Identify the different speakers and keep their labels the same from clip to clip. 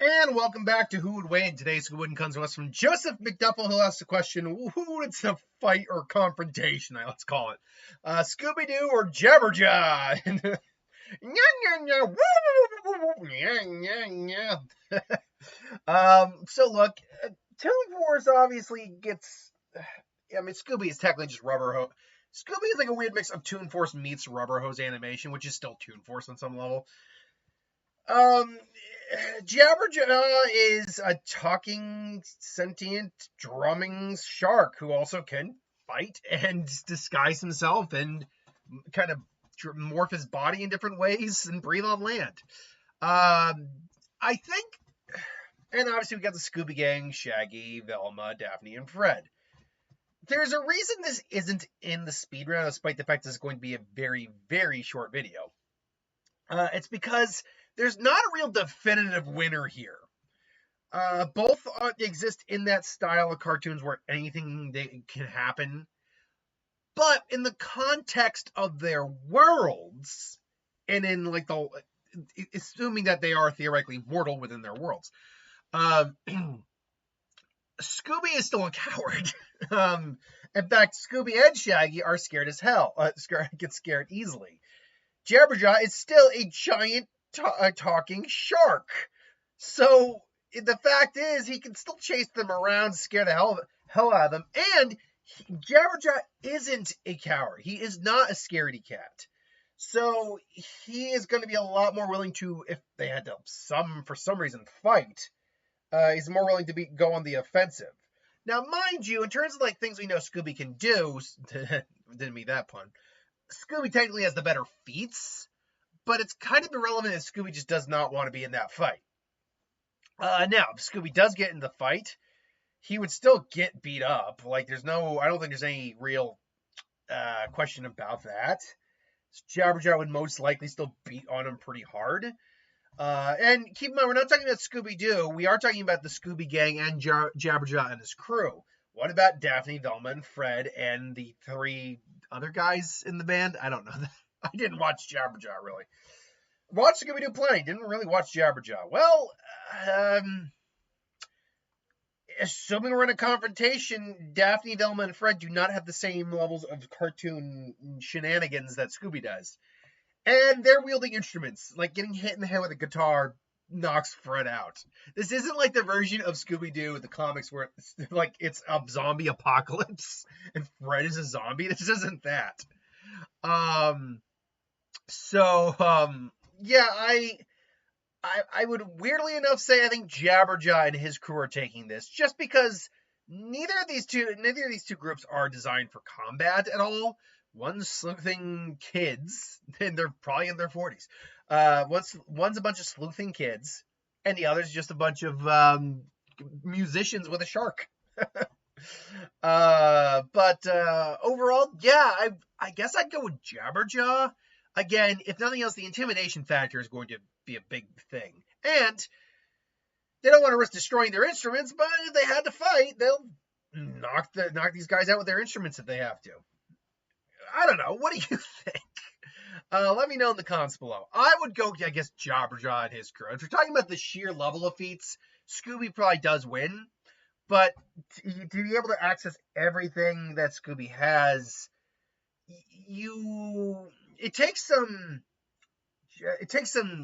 Speaker 1: And welcome back to Who Would Win. Today's Who Wouldn't comes to us from Joseph McDuffel, who asks the question, who would a fight or confrontation, let's call it, Scooby-Doo or Jabberjaw? So look, Toon Force obviously gets, Scooby is technically just Rubber Hose. Scooby is like a weird mix of Toon Force meets Rubber Hose animation, which is still Toon Force on some level. Jabberjaw is a talking, sentient, drumming shark who also can fight and disguise himself and kind of morph his body in different ways and breathe on land. I think, and obviously we got the Scooby Gang, Shaggy, Velma, Daphne, and Fred. There's a reason this isn't in the speed round, despite the fact this is going to be a very, very short video. It's because there's not a real definitive winner here. Both exist in that style of cartoons where anything can happen. But in the context of their worlds, and in like assuming that they are theoretically mortal within their worlds, Scooby is still a coward. In fact, Scooby and Shaggy are scared as hell. Get scared easily. Jabberjaw is still a giant talking shark. So the fact is, he can still chase them around, scare the hell out of them. And Jabberjaw isn't a coward. He is not a scaredy cat. So he is going to be a lot more willing to, if they had to for some reason fight, he's more willing to go on the offensive. Now, mind you, in terms of like things we know Scooby can do, didn't mean that pun. Scooby technically has the better feats, but it's kind of irrelevant if Scooby just does not want to be in that fight. Now, if Scooby does get in the fight, he would still get beat up. Like, I don't think there's any real question about that. Jabberjaw would most likely still beat on him pretty hard. And keep in mind, we're not talking about Scooby-Doo. We are talking about the Scooby Gang and Jabberjaw and his crew. What about Daphne, Velma, and Fred, and the 3 other guys in the band? I don't know. I didn't watch Jabberjaw, really. Watched Scooby-Doo plenty. Didn't really watch Jabberjaw. Well, assuming we're in a confrontation, Daphne, Velma, and Fred do not have the same levels of cartoon shenanigans that Scooby does. And they're wielding instruments. Like, getting hit in the head with a guitar knocks Fred out. This isn't like the version of Scooby-Doo in the comics where it's a zombie apocalypse and Fred is a zombie. This isn't that. Yeah, I would weirdly enough say I think Jabberjaw and his crew are taking this, just because neither of these two groups are designed for combat at all. One's sleuthing kids, and they're probably in their 40s. One's a bunch of sleuthing kids, and the other's just a bunch of musicians with a shark. But overall, yeah, I guess I'd go with Jabberjaw. Again, if nothing else, the intimidation factor is going to be a big thing. And they don't want to risk destroying their instruments, but if they had to fight, they'll knock these guys out with their instruments if they have to. I don't know. What do you think? Let me know in the comments below. I would go, I guess, Jabberjaw and his crew. If you're talking about the sheer level of feats, Scooby probably does win. But to be able to access everything that Scooby has, it takes some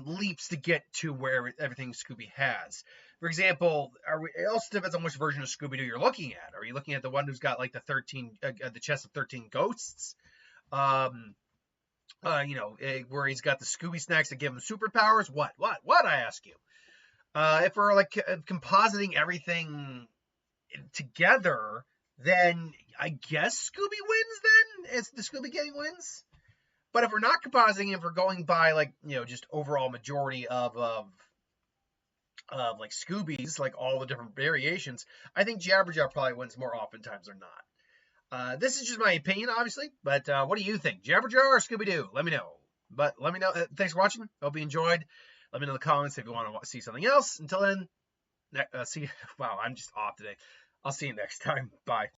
Speaker 1: leaps to get to where everything Scooby has. For example, it also depends on which version of Scooby-Doo you're looking at. Are you looking at the one who's got like the chest of 13 ghosts? Where he's got the Scooby snacks that give him superpowers? What? I ask you. If we're like compositing everything together, then I guess Scooby wins then? It's the Scooby Gang wins? But if we're not compositing, if we're going by just overall majority of like Scoobies, like all the different variations, I think Jabberjaw probably wins more oftentimes than not. This is just my opinion, obviously, but what do you think? Jabberjaw or Scooby-Doo? Let me know. But let me know. Thanks for watching. Hope you enjoyed. Let me know in the comments if you want to see something else. Until then, wow, I'm just off today. I'll see you next time. Bye.